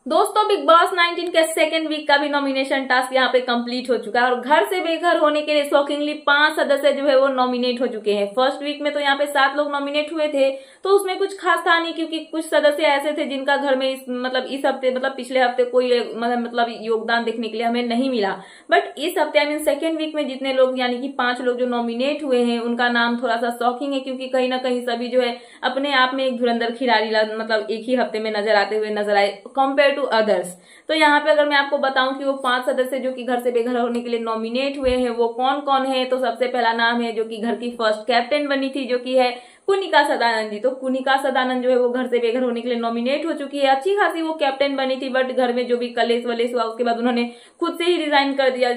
दोस्तों big boss 19 के second week का भी नॉमिनेशन टास्क यहाँ पे कंप्लीट हो चुका है और घर से बेघर होने के लिए शॉकिंगली 5 सदस्य जो है वो नॉमिनेट हो चुके हैं। फर्स्ट वीक में तो यहाँ पे 7 लोग नॉमिनेट हुए थे, तो उसमें कुछ खास था नहीं क्योंकि कुछ सदस्य ऐसे थे जिनका घर में इस हफ्ते पिछले हफ्ते कोई मतलब योगदान देखने के लिए हमें नहीं मिला। बट इस हफ्ते आई मीन सेकेंड वीक में जितने लोग यानी कि 5 लोग जो नॉमिनेट हुए हैं उनका नाम थोड़ा सा शॉकिंग है क्योंकि कहीं ना कहीं सभी जो है अपने आप में एक धुरंधर खिलाड़ी एक ही हफ्ते में नजर आते हुए नजर आए कंपेयर टू अदर्स। तो यहाँ पे अगर मैं आपको बताऊं कि वो 5 सदस्य जो कि घर से बेघर होने के लिए नॉमिनेट हुए हैं वो कौन कौन है, तो सबसे पहला नाम है जो कि घर की फर्स्ट कैप्टन बनी थी जो कि है कुनिका सदानंद जी। तो कुनिका सदानंद जो है वो घर से बेघर होने के लिए नॉमिनेट हो चुकी है। अच्छी खासी वो कैप्टन बनी थी, बट घर में जो भी कलेश वलेश हुआ उसके बाद उन्होंने खुद से ही रिजाइन कर दिया।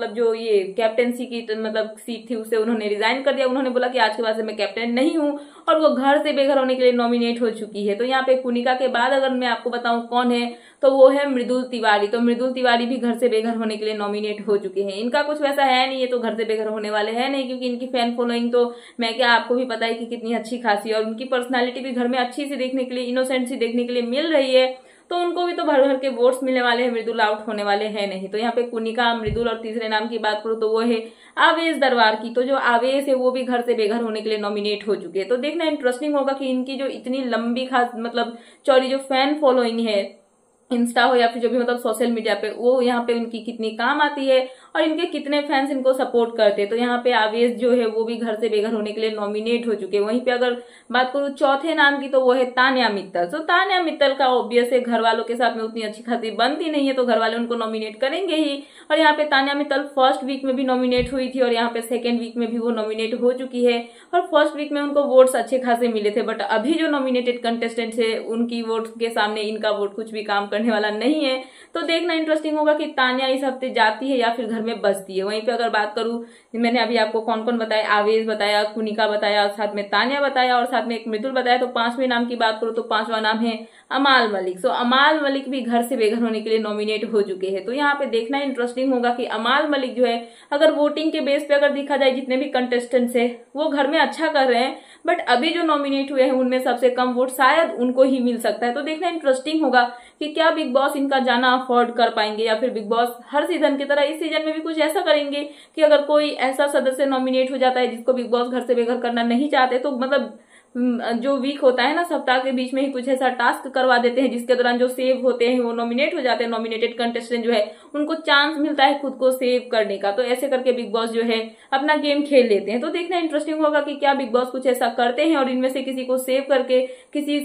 जो ये कैप्टनसी की सीट थी उसे उन्होंने रिजाइन कर दिया। उन्होंने बोला कि आज के बाद से मैं कैप्टन नहीं हूं और वो घर से बेघर होने के लिए नॉमिनेट हो चुकी है। तो यहाँ पे कुनिका के बाद अगर मैं आपको बताऊं कौन है तो वो है मृदुल तिवारी। तो मृदुल तिवारी भी घर से बेघर होने के लिए नॉमिनेट हो चुके हैं। इनका कुछ वैसा है नहीं, ये तो घर से बेघर होने वाले हैं नहीं क्योंकि इनकी फैन फॉलोइंग तो मैं क्या आपको भी पता है कि कितनी अच्छी खासी, और उनकी पर्सनालिटी भी घर में अच्छी सी देखने के लिए, इनोसेंट सी देखने के लिए मिल रही है। तो उनको भी तो भर भर के वोट्स मिलने वाले हैं, मृदुल आउट होने वाले हैं नहीं। तो यहाँ पे कुनिका, मृदुल और तीसरे नाम की बात करूं तो वो है आवेश दरबार की। तो जो आवेश है वो भी घर से बेघर होने के लिए नॉमिनेट हो चुके हैं। तो देखना इंटरेस्टिंग होगा कि इनकी जो इतनी लंबी खास चौड़ी जो फैन फॉलोइंग है इंस्टा हो या फिर जो भी सोशल मीडिया पे, वो यहाँ पे उनकी कितनी काम आती है और इनके कितने फैंस इनको सपोर्ट करते हैं। तो यहाँ पे आवेश जो है वो भी घर से बेघर होने के लिए नॉमिनेट हो चुके हैं। वहीं पे अगर बात करूं चौथे नाम की तो वो है तान्या मित्तल। तो तान्या मित्तल का ऑब्वियस है घर वालों के साथ में उतनी अच्छी खासी बनती नहीं है, तो घर वाले उनको नॉमिनेट करेंगे ही। और यहाँ पे तान्या मित्तल फर्स्ट वीक में भी नॉमिनेट हुई थी और यहाँ पे सेकेंड वीक में भी वो नॉमिनेट हो चुकी है। और फर्स्ट वीक में उनको वोट्स अच्छे खासे मिले थे, बट अभी जो नॉमिनेटेड कंटेस्टेंट है उनकी वोट्स के सामने इनका वोट कुछ भी काम करने वाला नहीं है। तो देखना इंटरेस्टिंग होगा कि तान्या इस हफ्ते जाती है या फिर घर में बसती है। वहीं पे अगर बात करूं, मैंने अभी आपको कौन कौन बताया, आवेश बताया, कुनिका बताया, साथ में तान्या बताया और साथ में एक मृदुल बताया। तो 5वें नाम की बात करूं तो 5वां नाम है अमाल मलिक। सो अमाल मलिक भी घर से बेघर होने के लिए नॉमिनेट हो चुके हैं। तो यहाँ पे देखना इंटरेस्टिंग होगा कि अमाल मलिक जो है अगर वोटिंग के बेस पे अगर देखा जाए जितने भी कंटेस्टेंट्स है वो घर में अच्छा कर रहे हैं, बट अभी जो नॉमिनेट हुए हैं उनमें सबसे कम वोट शायद उनको ही मिल सकता है। तो देखना इंटरेस्टिंग होगा कि क्या बिग बॉस इनका जाना अफोर्ड कर पाएंगे या फिर बिग बॉस हर सीजन की तरह इस सीजन में भी कुछ ऐसा करेंगे कि अगर कोई ऐसा सदस्य नॉमिनेट हो जाता है जिसको बिग बॉस घर से बेघर करना नहीं चाहते तो जो वीक होता है ना, सप्ताह के बीच में ही कुछ ऐसा टास्क करवा देते हैं जिसके दौरान जो सेव होते हैं वो नॉमिनेट हो जाते हैं। नॉमिनेटेड कंटेस्टेंट जो है उनको चांस मिलता है खुद को सेव करने का। तो ऐसे करके बिग बॉस जो है अपना गेम खेल लेते हैं। तो देखना इंटरेस्टिंग होगा कि क्या बिग बॉस कुछ ऐसा करते हैं और इनमें से किसी को सेव करके किसी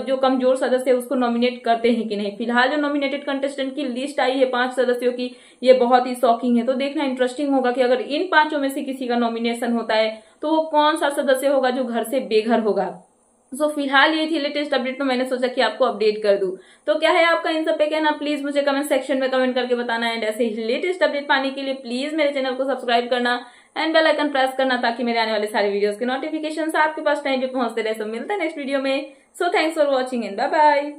जो कमजोर सदस्य है उसको नॉमिनेट करते हैं कि नहीं। फिलहाल जो नॉमिनेटेड कंटेस्टेंट की लिस्ट आई है 5 सदस्यों की, ये बहुत ही शॉकिंग है। तो देखना इंटरेस्टिंग होगा कि अगर इन 5 में से किसी का नॉमिनेशन होता है तो वो कौन सा सदस्य होगा जो घर से बेघर होगा। सो फिलहाल ये थी लेटेस्ट अपडेट, तो मैंने सोचा कि आपको अपडेट कर दूं। तो क्या है आपका इन सब पे कहना, प्लीज मुझे कमेंट सेक्शन में कमेंट करके बताना। एंड ऐसे ही लेटेस्ट अपडेट पाने के लिए प्लीज मेरे चैनल को सब्सक्राइब करना एंड बेल आइकन प्रेस करना ताकि मेरे आने वाले सारे वीडियोस के नोटिफिकेशन आपके पास टाइम पे पहुंचते रहे। सो मिलते हैं नेक्स्ट वीडियो में। So thanks for watching and bye bye.